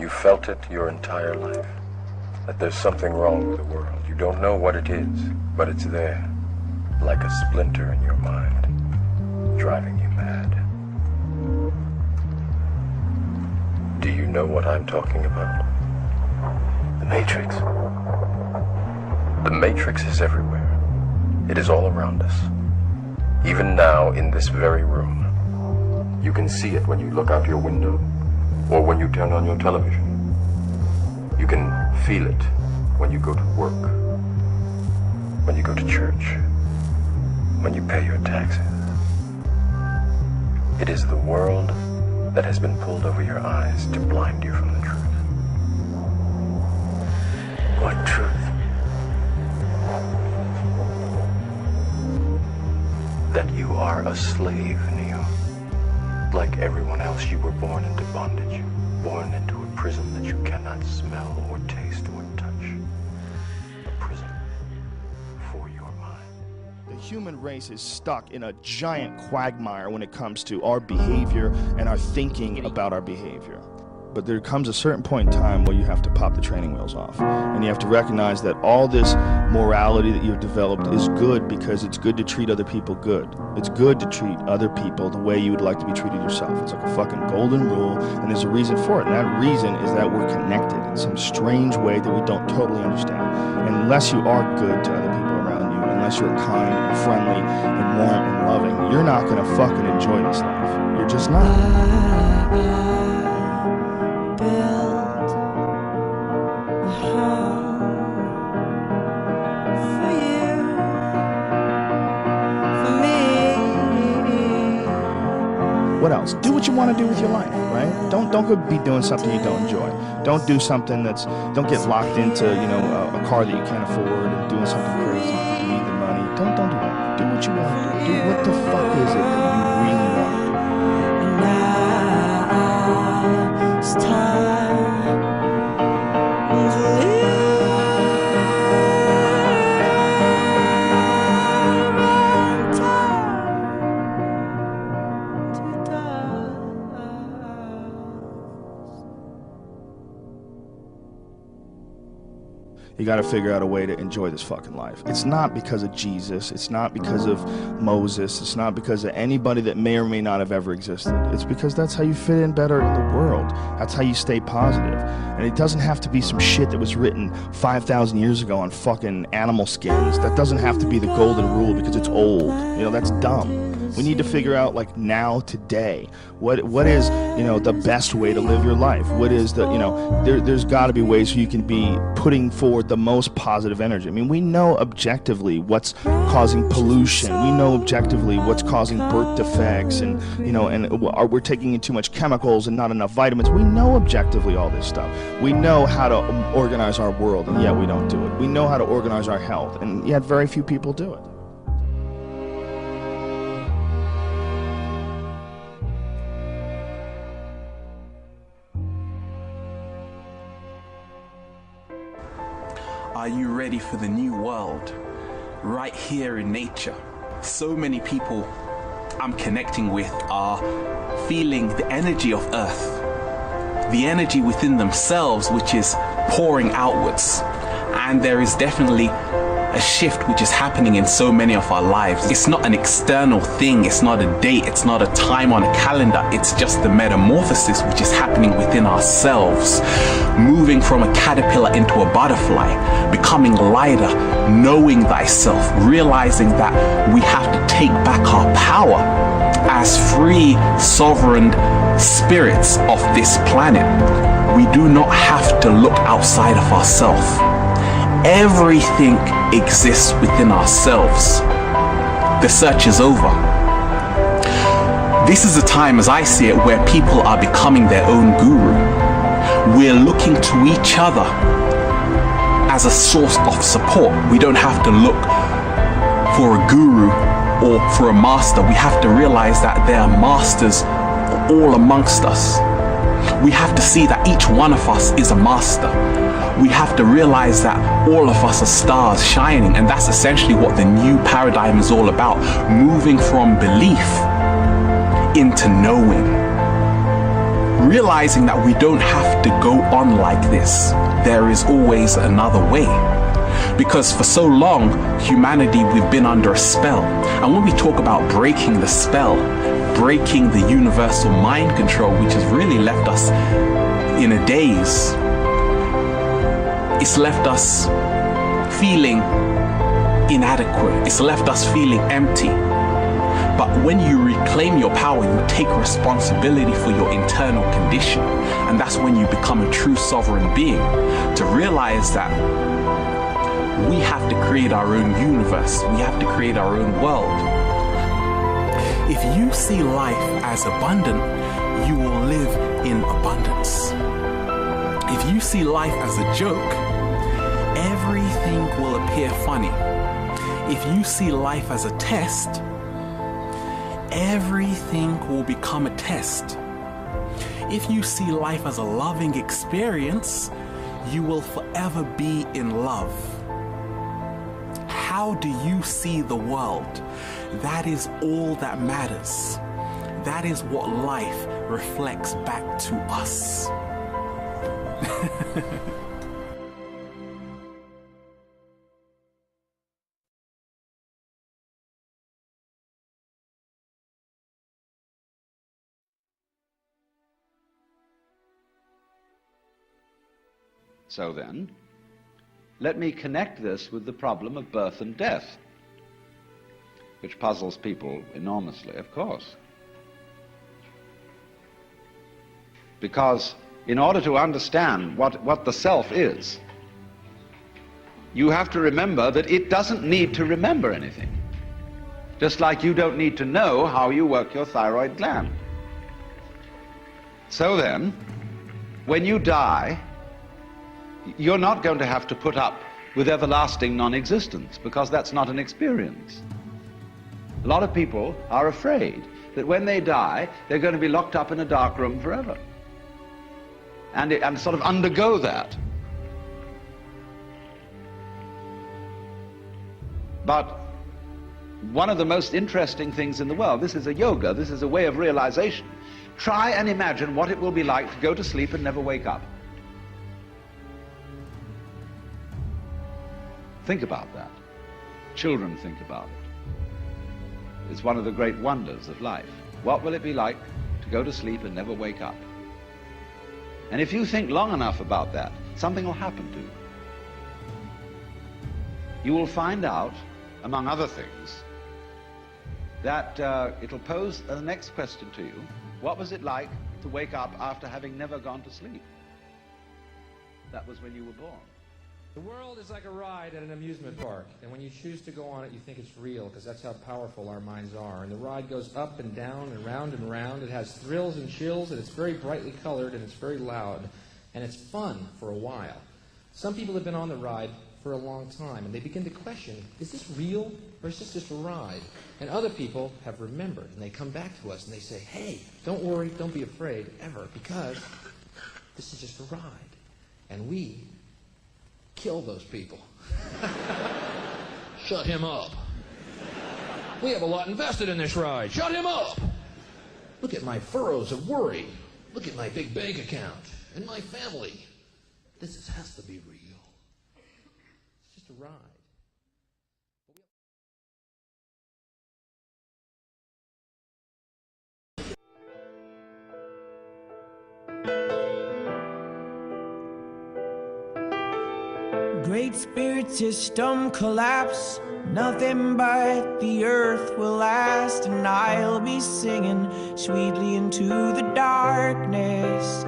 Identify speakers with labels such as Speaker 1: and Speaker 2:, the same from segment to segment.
Speaker 1: You felt it your entire life, that there's something wrong with the world. You don't know what it is, but it's there, like a splinter in your mind, driving you mad. Do you know what I'm talking about? The Matrix. The Matrix is everywhere. It is all around us. Even now, in this very room. You can see it when you look out your window, or when you turn on your television. You can feel it when you go to work, when you go to church, when you pay your taxes. It is the world that has been pulled over your eyes to blind you from the truth. What truth? That you are a slave, Neo. Like everyone else, you were born into bondage, born into a prison that you cannot smell or taste or touch. A prison for your mind.
Speaker 2: The human race is stuck in a giant quagmire when it comes to our behavior and our thinking about our behavior. But there comes a certain point in time where you have to pop the training wheels off. And you have to recognize that all this morality that you've developed is good because it's good to treat other people good. It's good to treat other people the way you would like to be treated yourself. It's like a fucking golden rule, and there's a reason for it. And that reason is that we're connected in some strange way that we don't totally understand. And unless you are good to other people around you, unless you're kind and friendly and warm and loving, you're not gonna fucking enjoy this life. You're just not. What else? Do what you want to do with your life, right? Don't go be doing something you don't enjoy. Don't do something don't get locked into, a car that you can't afford and doing something crazy. You need the money. Don't do that. Do what you want to do. Do what the fuck is it that you really want to do?
Speaker 3: And now it's time to live.
Speaker 2: You got to figure out a way to enjoy this fucking life. It's not because of Jesus. It's not because of Moses. It's not because of anybody that may or may not have ever existed. It's because that's how you fit in better in the world. That's how you stay positive. And it doesn't have to be some shit that was written 5,000 years ago on fucking animal skins. That doesn't have to be the golden rule because it's old. That's dumb. We need to figure out, like, now, today, what is, the best way to live your life? What is the, there's got to be ways you can be putting forward the most positive energy. I mean, we know objectively what's causing pollution. We know objectively what's causing birth defects, and, we're taking in too much chemicals and not enough vitamins. We know objectively all this stuff. We know how to organize our world, and yet we don't do it. We know how to organize our health, and yet very few people do it.
Speaker 4: Are you ready for the new world? Right here in nature. So many people I'm connecting with are feeling the energy of Earth. The energy within themselves, which is pouring outwards. And there is definitely a shift which is happening in so many of our lives. It's not an external thing, it's not a date, it's not a time on a calendar, it's just the metamorphosis which is happening within ourselves. Moving from a caterpillar into a butterfly, becoming lighter, knowing thyself, realizing that we have to take back our power as free, sovereign spirits of this planet. We do not have to look outside of ourselves. Everything exists within ourselves. The search is over. This is a time, as I see it, where people are becoming their own guru. We're looking to each other as a source of support. We don't have to look for a guru or for a master. We have to realize that there are masters all amongst us. We have to see that each one of us is a master. We have to realize that all of us are stars shining, and that's essentially what the new paradigm is all about. Moving from belief into knowing. realizing that we don't have to go on like this. There is always another way. Because for so long, humanity, we've been under a spell. And when we talk about breaking the spell, breaking the universal mind control, which has really left us in a daze, it's left us feeling inadequate. It's left us feeling empty. But when you reclaim your power, you take responsibility for your internal condition. And that's when you become a true sovereign being, to realize that we have to create our own universe. We have to create our own world. If you see life as abundant, you will live in abundance. If you see life as a joke, everything will appear funny. If you see life as a test, everything will become a test. If you see life as a loving experience, you will forever be in love. How do you see the world? That is all that matters. That is what life reflects back to us.
Speaker 5: So then, let me connect this with the problem of birth and death, which puzzles people enormously, of course. Because in order to understand what the self is, you have to remember that it doesn't need to remember anything. Just like you don't need to know how you work your thyroid gland. So then, when you die, you're not going to have to put up with everlasting non-existence, because that's not an experience. A lot of people are afraid that when they die, they're going to be locked up in a dark room forever and sort of undergo that. But one of the most interesting things in the world, this is a yoga, this is a way of realization. Try and imagine what it will be like to go to sleep and never wake up. Think about that. Children think about it. It's one of the great wonders of life. What will it be like to go to sleep and never wake up? And if you think long enough about that, something will happen to you. You will find out, among other things, that it'll pose the next question to you. What was it like to wake up after having never gone to sleep? That was when you were born.
Speaker 6: The world is like a ride at an amusement park, and when you choose to go on it, you think it's real, because that's how powerful our minds are. And the ride goes up and down and round and round. It has thrills and chills, and it's very brightly colored, and it's very loud, and it's fun for a while. Some people have been on the ride for a long time, and they begin to question, is this real, or is this just a ride? And other people have remembered, and they come back to us, and they say, hey, don't worry, don't be afraid, ever, because this is just a ride. And we kill those people. Shut him up. We have a lot invested in this ride. Shut him up. Look at my furrows of worry. Look at my big bank account and my family. This has to be real. It's just a ride.
Speaker 3: Great Spirit system collapse, nothing but the earth will last, and I'll be singing sweetly into the darkness.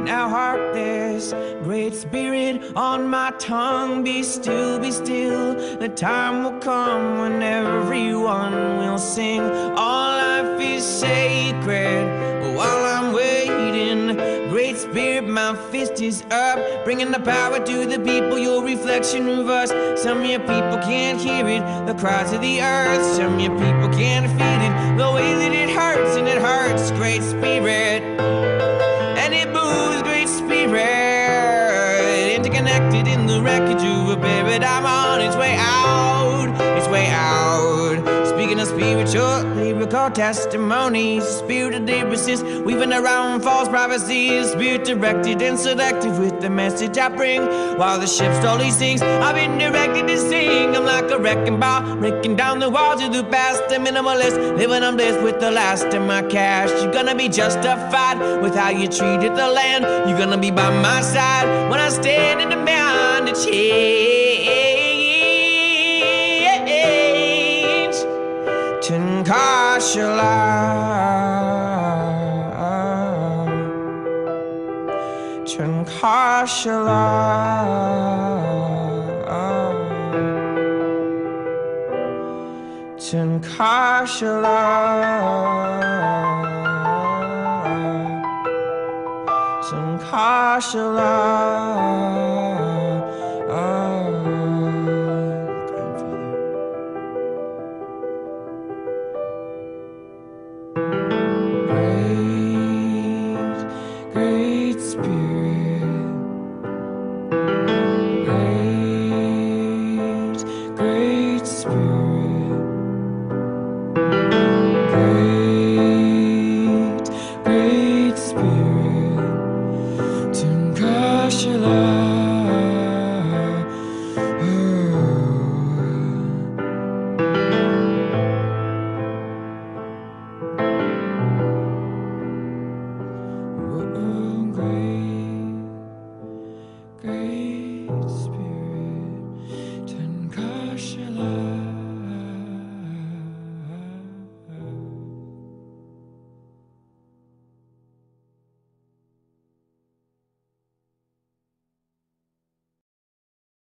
Speaker 3: Now hark this, Great Spirit on my tongue, be still, be still. The time will come when everyone will sing, all life is sacred. While I'm waiting, Great Spirit, my fist is up, bringing the power to the people, your reflection of us. Some of your people can't hear it, the cries of the earth. Some of your people can't feel it, the way that it hurts, and it hurts. Great Spirit, and it moves, Great Spirit, interconnected in the wreckage of a paradigm on its way out, its way out. Speaking of spiritual, biblical testimonies, spirited lyricists weaving around false prophecies, spirit directed and selective with the message I bring. While the ship slowly sinks, I've been directed to sing. I'm like a wrecking ball, breaking down the walls of the past. A minimalist, living on bliss with the last of my cash. You're gonna be justified with how you treated the land. You're gonna be by my side when I stand in the beyond the change. Tenkashala, Tenkashala, Tenkashala, Tenkashala.